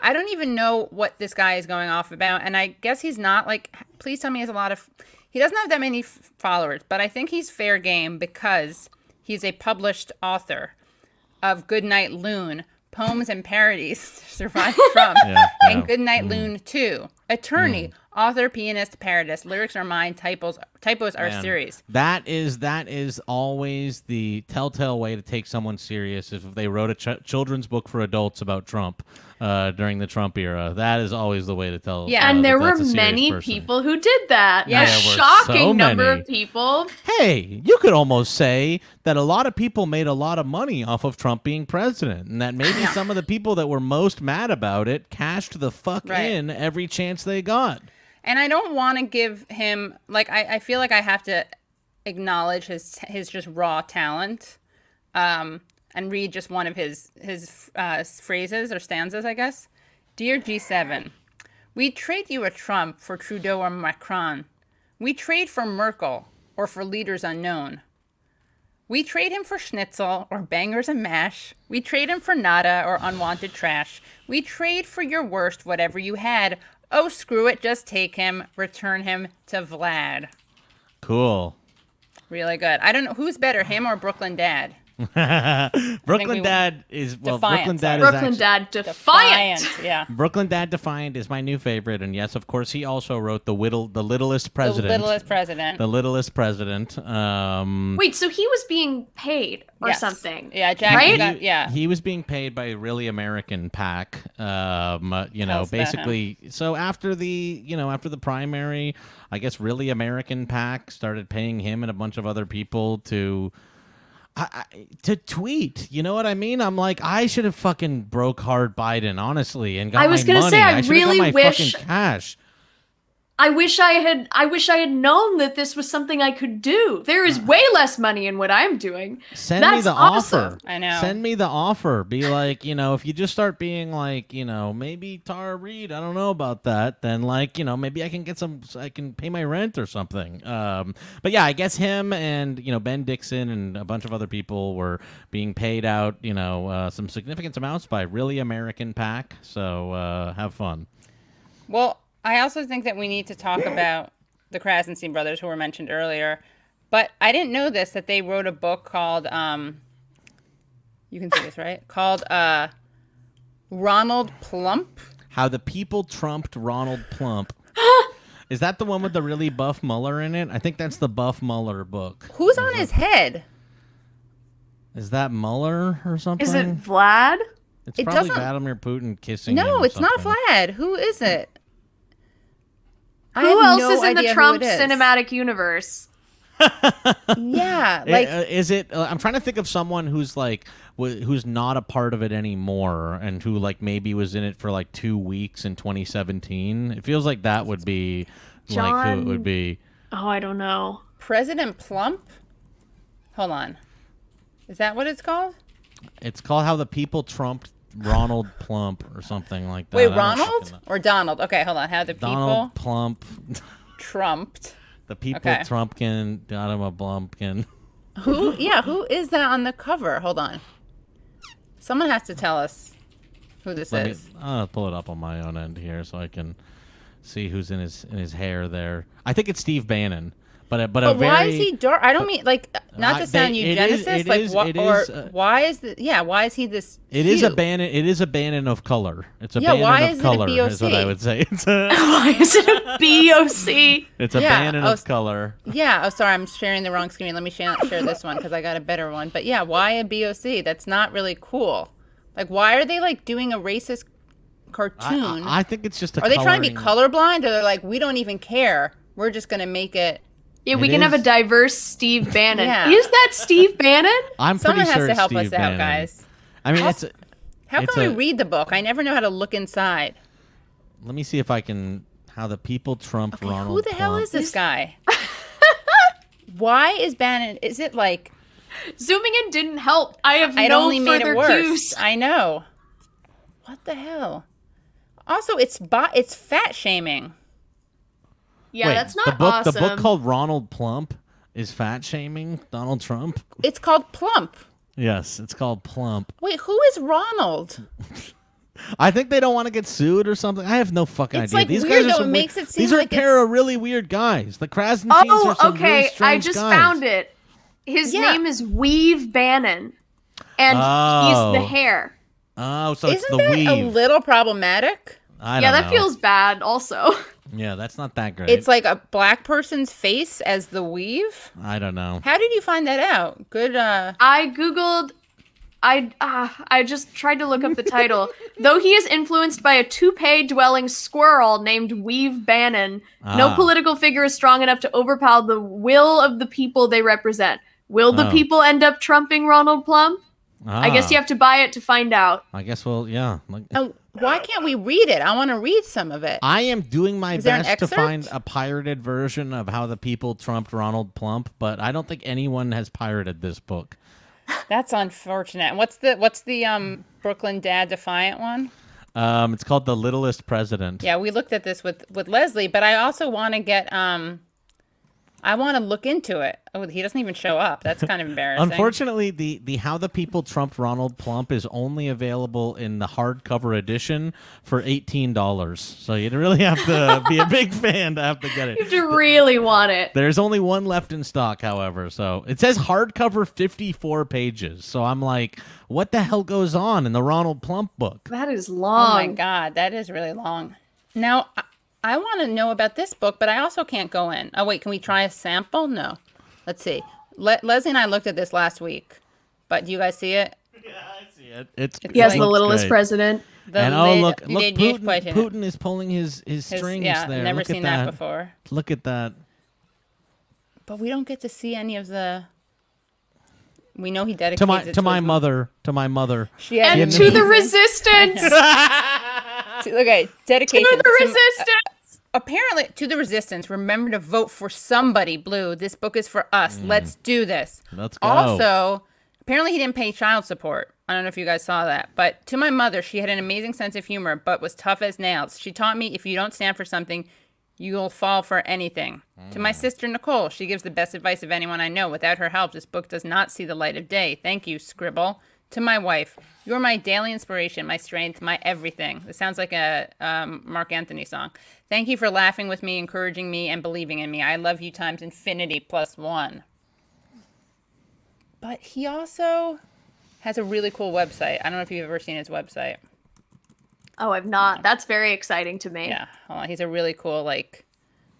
I don't even know what this guy is going off about. And I guess he's not like, please tell me he doesn't have that many followers, but I think he's fair game because he's a published author of Goodnight Loon, Poems and Parodies to Survive Trump, and Goodnight Loon 2, attorney, author, pianist, parodist, lyrics are mine, typos are serious. That is always the telltale way to take someone serious if they wrote a children's book for adults about Trump during the Trump era. That is always the way to tell. Yeah, and there were many people who did that. Yeah, a shocking number of people. Hey, you could almost say that a lot of people made a lot of money off of Trump being president, and that maybe some of the people that were most mad about it cashed the fuck in every chance they got. And I don't want to give him, like, I feel like I have to acknowledge his just raw talent and read just one of his phrases or stanzas, I guess. Dear G7, we trade you a Trump for Trudeau or Macron. We trade for Merkel or for leaders unknown. We trade him for schnitzel or bangers and mash. We trade him for nada or unwanted trash. We trade for your worst, whatever you had. Oh, screw it. Just take him. Return him to Vlad. Cool. Really good. I don't know. Who's better, him or Brooklyn Dad? Brooklyn Dad is Defiant, Brooklyn Dad Defiant. Yeah. Brooklyn Dad Defiant is my new favorite, and yes, of course, he also wrote the Littlest President. The Littlest President. The Littlest President. Wait, so he was being paid or something? Yeah, Jack. Right? He was being paid by Really American PAC. Basically. So after the primary, I guess Really American PAC started paying him and a bunch of other people to tweet. You know what I mean? I'm like, I should have fucking broke hard Biden, honestly, and got my money. I was gonna say, I really got my wish fucking cash. I wish I had known that this was something I could do. There is way less money in what I'm doing. Send me the offer. I know. Send me the offer. Be like, if you just start being like, maybe Tara Reid, I don't know about that, then like, maybe I can I can pay my rent or something. But yeah, I guess him and, Ben Dixon and a bunch of other people were being paid out, some significant amounts by Really American PAC. So have fun. Well, I also think that we need to talk about the Krasenstein brothers who were mentioned earlier. But I didn't know that they wrote a book called, you can see this, right? Called Ronald Plump. How the People Trumped Ronald Plump. Is that the one with the really buff Mueller in it? I think that's the buff Mueller book. Who's on his head? Is that Mueller or something? Is it Vlad? It's probably Vladimir Putin kissing him. No, it's not Vlad. Who is it? Who else is in the Trump cinematic universe? Yeah, is it? I'm trying to think of someone who's like who's not a part of it anymore, and who like maybe was in it for like 2 weeks in 2017. It feels like that would be like who it would be. Oh, I don't know. President Plump. Hold on, is that what it's called? It's called How the People Trumped Ronald Plump or something like that. Wait, Ronald or Donald? Okay, hold on. How the Donald Plump trumped. The people Trumpkin got him a blumpkin. Who? Yeah, who is that on the cover? Hold on. Someone has to tell us who this is. I'll pull it up on my own end here so I can see who's in his hair there. I think it's Steve Bannon. But why is he dark? I don't mean like not to sound eugenicist. Why is he this? It is a Bannon. It is a Bannon of color. It's a Bannon of color. Is what I would say. Why is it a BOC? It's a Bannon of color. Yeah. Oh, sorry, I'm sharing the wrong screen. Let me share this one because I got a better one. But yeah, why a BOC? That's not really cool. Like, why are they like doing a racist cartoon? I think it's just. Are they trying to be colorblind, or they're like, we don't even care. We're just gonna make it. Yeah, we can have a diverse Steve Bannon. Yeah. Is that Steve Bannon? I'm pretty sure Someone has to help Steve us Bannon. out, guys. I mean, how can we read the book? I never know how to look inside. Let me see if I can. How the People Trumped Ronald Who the Plump. hell is this guy? Why is Bannon? Is it like zooming in didn't help? It only made it worse. Cues. I know. What the hell? Also, it's fat shaming. Yeah, wait, that's not awesome. The book called Ronald Plump is fat shaming Donald Trump? It's called Plump. Yes, it's called Plump. Wait, who is Ronald? I think they don't want to get sued or something. I have no fucking It's idea. like These weird, guys are though. some It makes it seem these are like a pair of really weird guys. The Krasnitines are some really okay. strange I just guys. found it. His name is Weave Bannon, and he's the hair. Oh, so it's Isn't the that weave. a little problematic? I don't that know. feels bad. Also, Yeah, that's not that great. It's like a black person's face as the weave. I don't know. How did you find that out? Good. I googled. I just tried to look up the title. Though he is influenced by a toupee-dwelling squirrel named Weave Bannon, no political figure is strong enough to overpower the will of the people they represent. Will the people end up trumping Ronald Plump? I guess you have to buy it to find out. I guess yeah. Why can't we read it? I want to read some of it. I am doing my Is there an best to excerpt? find a pirated version of how the people trumped Ronald Plump, but I don't think anyone has pirated this book. That's unfortunate. What's the Brooklyn Dad Defiant one? It's called The Littlest President. Yeah, we looked at this with Leslie, but I also want to get I want to look into it. Oh, he doesn't even show up. That's kind of embarrassing. Unfortunately, the How the People Trumped Ronald Plump is only available in the hardcover edition for $18. So you'd really have to be a big fan to have to get it. You have to really want it. There's only one left in stock, however. So it says hardcover 54 pages. So I'm like, what the hell goes on in the Ronald Plump book? That is Oh long. my God, that is really long. Now, I want to know about this book, but I also can't go in. Oh, wait, can we try a sample? No. Let's see. Leslie and I looked at this last week, but do you guys see it? Yeah, I see it. It's Yes, like- the littlest great. president. And look, Putin is pulling his strings Yeah, there. never Look seen at that before. Look at that. But we don't get to see any of the. We know he dedicated it To my his mother. She had And to the resistance. Okay, dedication To the resistance. Apparently, to the resistance. Remember to vote for somebody. Blue. This book is for us. Let's do this. Let's go. Also, apparently he didn't pay child support. I don't know if you guys saw that. But to my mother, she had an amazing sense of humor, but was tough as nails. She taught me if you don't stand for something, you'll fall for anything. To my sister, Nicole, she gives the best advice of anyone I know. Without her help, this book does not see the light of day. Thank you, Scribble. To my wife, you're my daily inspiration, my strength, my everything. This sounds like a Mark Anthony song. Thank you for laughing with me, encouraging me, and believing in me. I love you times infinity plus one. But he also has a really cool website. I don't know if you've ever seen his website. Oh, I've not. That's very exciting to me. Yeah, hold on. He's a really cool, like,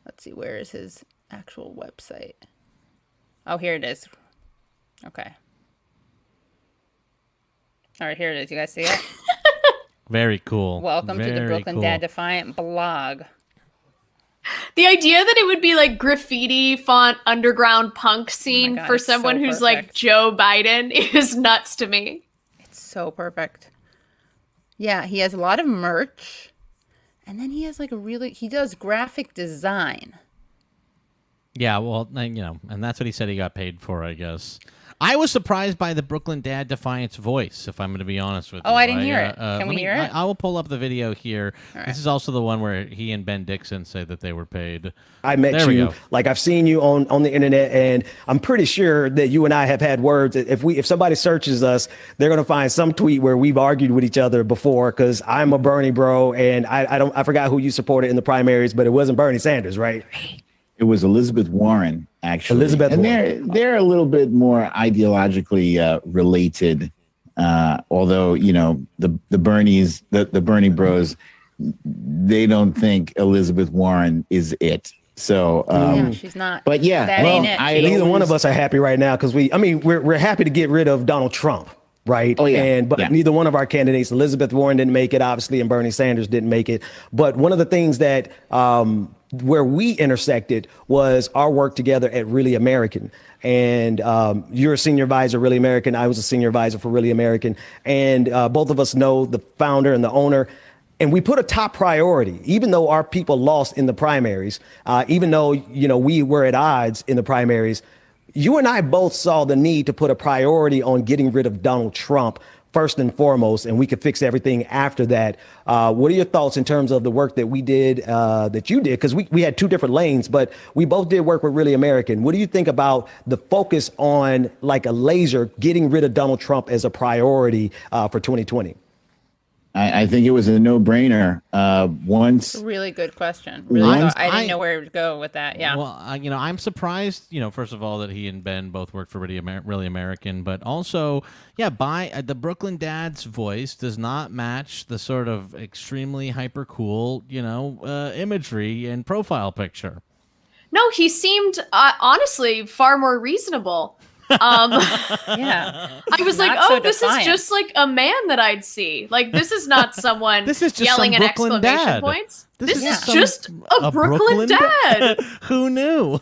let's see, where is his actual website? Oh, here it is. Okay. All right, here it is. You guys see it? Very cool. Welcome to the Very Brooklyn cool. Dad Defiant blog. The idea that it would be like graffiti font underground punk scene God, for it's someone so who's like perfect. Joe Biden is nuts to me. It's so perfect. Yeah, he has a lot of merch. And then he has like he does graphic design. Yeah, well, and that's what he said he got paid for, I guess. I was surprised by the Brooklyn Dad Defiant's voice, if I'm going to be honest with you. Oh, I didn't hear it. Can we hear it? I will pull up the video here. This is also the one where he and Ben Dixon say that they were paid. I met There we you, go. like I've seen you on the internet, and I'm pretty sure that you and I have had words. If somebody searches us, they're gonna find some tweet where we've argued with each other before. Because I'm a Bernie bro, and I forgot who you supported in the primaries, but it wasn't Bernie Sanders, right? It was Elizabeth Warren, actually. Elizabeth and Warren. they're a little bit more ideologically related. Although, the Bernies, the Bernie bros, they don't think Elizabeth Warren is it. So, Yeah, she's not. but yeah, That well, ain't it. I had Neither one always- of us are happy right now because we're happy to get rid of Donald Trump, right? Oh, yeah. But Yeah. neither one of our candidates, Elizabeth Warren didn't make it, obviously, and Bernie Sanders didn't make it. But one of the things that where we intersected was our work together at Really American. And you're a senior advisor, Really American. I was a senior advisor for Really American. And both of us know the founder and the owner. And we put a top priority, even though our people lost in the primaries, even though, we were at odds in the primaries. You and I both saw the need to put a priority on getting rid of Donald Trump first and foremost, and we could fix everything after that. What are your thoughts in terms of the work that we did, that you did? Because we had two different lanes, but we both did work with Really American. What do you think about the focus on, like a laser, getting rid of Donald Trump as a priority for 2020? I think it was a no-brainer. Once Really good question. Really, I didn't know where to go with that. Yeah. Well, I'm surprised. First of all, that he and Ben both worked for Really American, but also, the Brooklyn Dad's voice does not match the sort of extremely hyper cool, imagery and profile picture. No, he seemed honestly far more reasonable. Yeah. I was like, so this defiant. is just like a man that I'd see. Like, this is not someone This is just yelling some at Brooklyn exclamation dad. points. This This is is some- just a Brooklyn dad. Who knew?